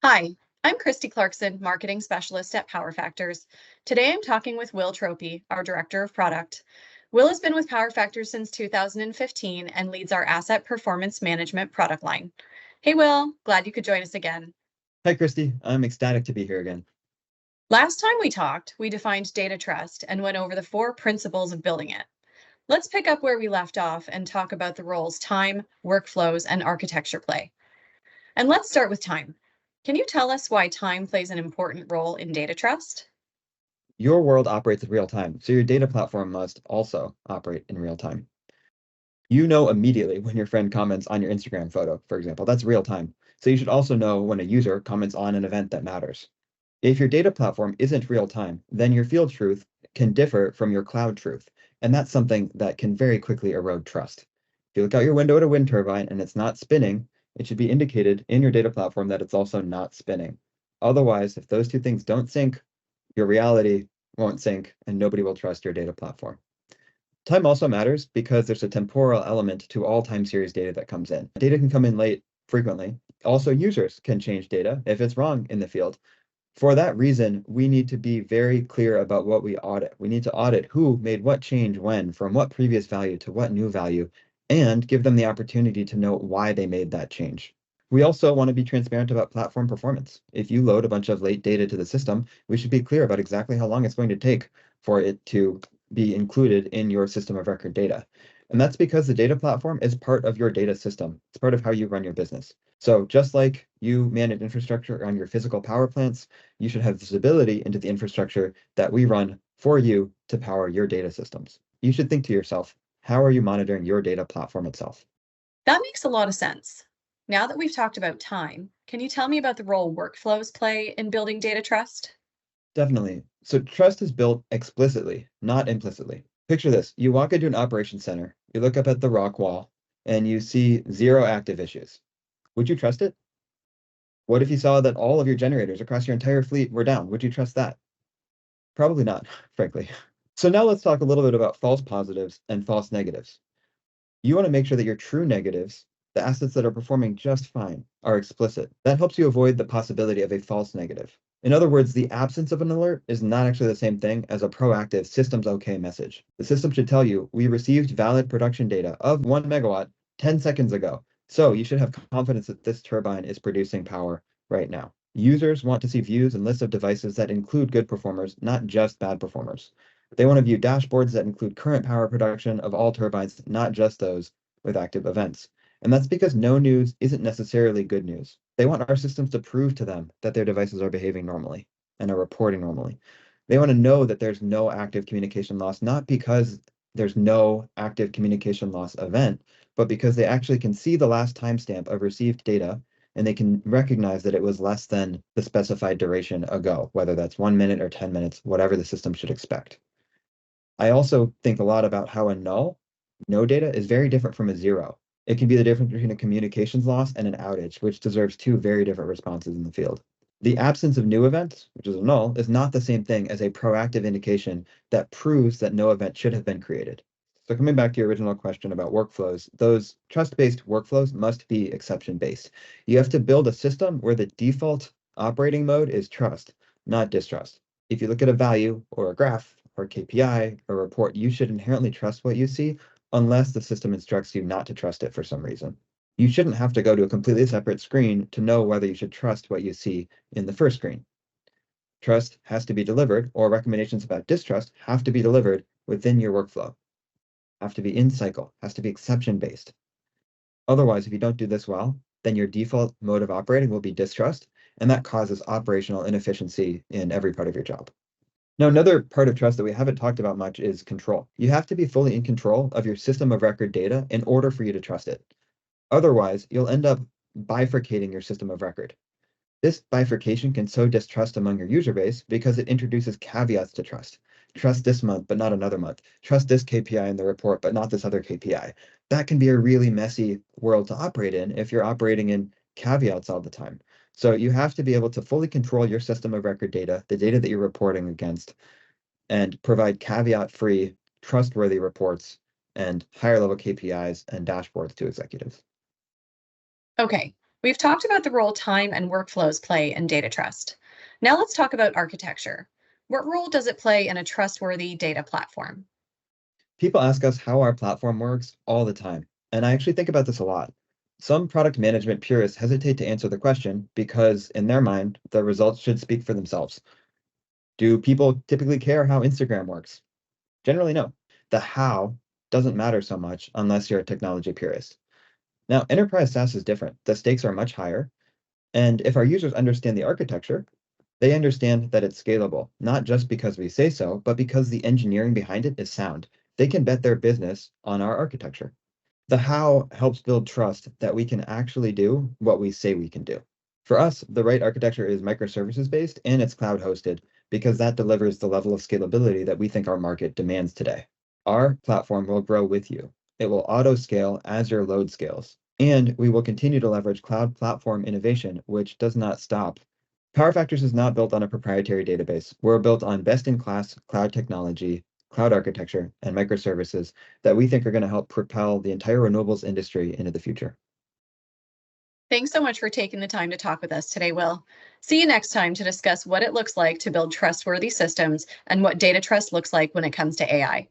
Hi, I'm Christie Clarkson, Marketing Specialist at Power Factors. Today I'm talking with Will Troppe, our Director of Product. Will has been with Power Factors since 2015 and leads our Asset Performance Management product line. Hey Will, glad you could join us again. Hi, Christy. I'm ecstatic to be here again. Last time we talked, we defined data trust and went over the 4 principles of building it. Let's pick up where we left off and talk about the roles time, workflows, and architecture play. And let's start with time. Can you tell us why time plays an important role in data trust? Your world operates in real time, so your data platform must also operate in real time. You know immediately when your friend comments on your Instagram photo, for example. That's real time. So you should also know when a user comments on an event that matters. If your data platform isn't real time, then your field truth can differ from your cloud truth. And that's something that can very quickly erode trust. If you look out your window at a wind turbine and it's not spinning, it should be indicated in your data platform that it's also not spinning. Otherwise, if those two things don't sync, your reality won't sync and nobody will trust your data platform. Time also matters because there's a temporal element to all time series data that comes in. Data can come in late frequently. Also, users can change data if it's wrong in the field. For that reason, we need to be very clear about what we audit. We need to audit who made what change when, from what previous value to what new value, and give them the opportunity to know why they made that change. We also want to be transparent about platform performance. If you load a bunch of late data to the system, we should be clear about exactly how long it's going to take for it to be included in your system of record data. And that's because the data platform is part of your data system. It's part of how you run your business. So just like you manage infrastructure on your physical power plants, you should have visibility into the infrastructure that we run for you to power your data systems. You should think to yourself, how are you monitoring your data platform itself? That makes a lot of sense. Now that we've talked about time, can you tell me about the role workflows play in building data trust? Definitely. So trust is built explicitly, not implicitly. Picture this. You walk into an operations center, you look up at the rock wall, and you see 0 active issues. Would you trust it? What if you saw that all of your generators across your entire fleet were down? Would you trust that? Probably not, frankly. So now let's talk a little bit about false positives and false negatives. You want to make sure that your true negatives, the assets that are performing just fine, are explicit. That helps you avoid the possibility of a false negative. In other words, the absence of an alert is not actually the same thing as a proactive systems okay message. The system should tell you, we received valid production data of 1 megawatt 10 seconds ago. So you should have confidence that this turbine is producing power right now. Users want to see views and lists of devices that include good performers, not just bad performers. They want to view dashboards that include current power production of all turbines, not just those with active events. And that's because no news isn't necessarily good news. They want our systems to prove to them that their devices are behaving normally and are reporting normally. They want to know that there's no active communication loss, not because there's no active communication loss event, but because they actually can see the last timestamp of received data and they can recognize that it was less than the specified duration ago, whether that's 1 minute or 10 minutes, whatever the system should expect. I also think a lot about how a no data is very different from a zero. It can be the difference between a communications loss and an outage, which deserves two very different responses in the field. The absence of new events, which is a null, is not the same thing as a proactive indication that proves that no event should have been created. So coming back to your original question about workflows, those trust-based workflows must be exception-based. You have to build a system where the default operating mode is trust, not distrust. If you look at a value or a graph or KPI or report, you should inherently trust what you see unless the system instructs you not to trust it for some reason. You shouldn't have to go to a completely separate screen to know whether you should trust what you see in the first screen. Trust has to be delivered, or recommendations about distrust have to be delivered within your workflow, have to be in cycle, has to be exception based. Otherwise, if you don't do this well, then your default mode of operating will be distrust, and that causes operational inefficiency in every part of your job. Now, another part of trust that we haven't talked about much is control. You have to be fully in control of your system of record data in order for you to trust it. Otherwise, you'll end up bifurcating your system of record. This bifurcation can sow distrust among your user base because it introduces caveats to trust. Trust this month, but not another month. Trust this KPI in the report, but not this other KPI. That can be a really messy world to operate in if you're operating in caveats all the time. So you have to be able to fully control your system of record data, the data that you're reporting against, and provide caveat-free, trustworthy reports and higher level KPIs and dashboards to executives. Okay, We've talked about the role time and workflows play in data trust. Now let's talk about architecture. What role does it play in a trustworthy data platform? People ask us how our platform works all the time, and I actually think about this a lot. Some product management purists hesitate to answer the question because, in their mind, the results should speak for themselves. Do people typically care how Instagram works? Generally, no. The how doesn't matter so much unless you're a technology purist. Now, enterprise SaaS is different. The stakes are much higher. And if our users understand the architecture, they understand that it's scalable, not just because we say so, but because the engineering behind it is sound. They can bet their business on our architecture. The how helps build trust that we can actually do what we say we can do. For us, the right architecture is microservices based and it's cloud hosted because that delivers the level of scalability that we think our market demands today. Our platform will grow with you. It will auto scale as your load scales. And we will continue to leverage cloud platform innovation, which does not stop. PowerFactors is not built on a proprietary database. We're built on best-in-class cloud technology, cloud architecture, and microservices that we think are going to help propel the entire renewables industry into the future. Thanks so much for taking the time to talk with us today, Will. See you next time to discuss what it looks like to build trustworthy systems and what data trust looks like when it comes to AI.